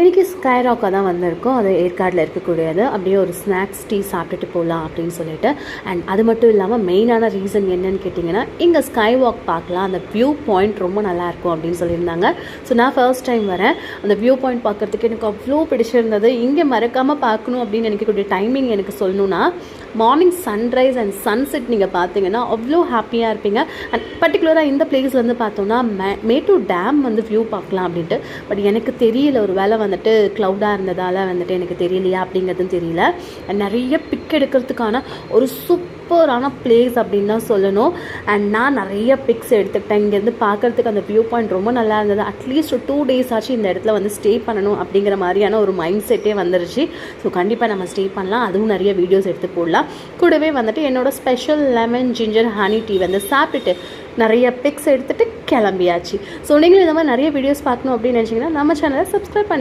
இன்றைக்கி ஸ்கை ராக்காக தான் வந்திருக்கோம். அது ஏற்காடில் இருக்கக்கூடியது. அப்படியே ஒரு ஸ்நாக்ஸ் டீ சாப்பிட்டுட்டு போகலாம் அப்படின்னு சொல்லிட்டு. அண்ட் அது மட்டும் இல்லாமல் மெயினான ரீசன் என்னன்னு கேட்டிங்கன்னா, இங்கே ஸ்கை வாக் பார்க்கலாம், அந்த வியூ பாயிண்ட் ரொம்ப நல்லாயிருக்கும் அப்படின்னு சொல்லியிருந்தாங்க. ஸோ நான் ஃபர்ஸ்ட் டைம் வரேன். அந்த வியூ பாயிண்ட் பார்க்குறதுக்கு எனக்கு அவ்வளோ பிடிச்சிருந்தது. இங்கே மறக்காமல் பார்க்கணும் அப்படின்னு நினைக்கக்கூடிய டைமிங் எனக்கு சொல்லணுன்னா, மார்னிங் சன்ரைஸ் அண்ட் சன்செட் நீங்கள் பார்த்தீங்கன்னா அவ்வளோ ஹாப்பியாக இருப்பீங்க. அண்ட் பர்டிகுலராக இந்த பிளேஸ்லேருந்து பார்த்தோன்னா மேட்டூர் டேம் வந்து வியூ பார்க்கலாம் அப்படின்ட்டு. பட் எனக்கு தெரியல, ஒரு வேளை வந்துட்டு க்ளவுடாக இருந்ததால் வந்துட்டு எனக்கு தெரியலையா அப்படிங்கிறதும் தெரியல. நிறைய பிக் எடுக்கிறதுக்கான ஒரு சூப்பரான பிளேஸ் அப்படின்னு தான் சொல்லணும். அண்ட் நான் நிறைய பிக்ஸ் எடுத்துக்கிட்டேன். இங்கேருந்து பார்க்குறதுக்கு அந்த வியூ பாயிண்ட் ரொம்ப நல்லா இருந்தது. அட்லீஸ்ட் ஒரு 2 days ஆச்சு இந்த இடத்துல வந்து ஸ்டே பண்ணணும் அப்படிங்கிற மாதிரியான ஒரு மைண்ட் செட்டே வந்துருச்சு. ஸோ கண்டிப்பாக நம்ம ஸ்டே பண்ணலாம். அதுவும் நிறைய வீடியோஸ் எடுத்து போடலாம். கூடவே வந்துட்டு என்னோடய special lemon ginger honey tea வந்து சாப்பிட்டுட்டு நிறைய பிக்ஸ் எடுத்துகிட்டு கிளம்பியாச்சு. ஸோ நீங்களும் இந்த மாதிரி நிறைய வீடியோஸ் பார்க்கணும் அப்படின்னு நினச்சிங்கன்னா நம்ம சேனலை சப்ஸ்கிரைப் பண்ணி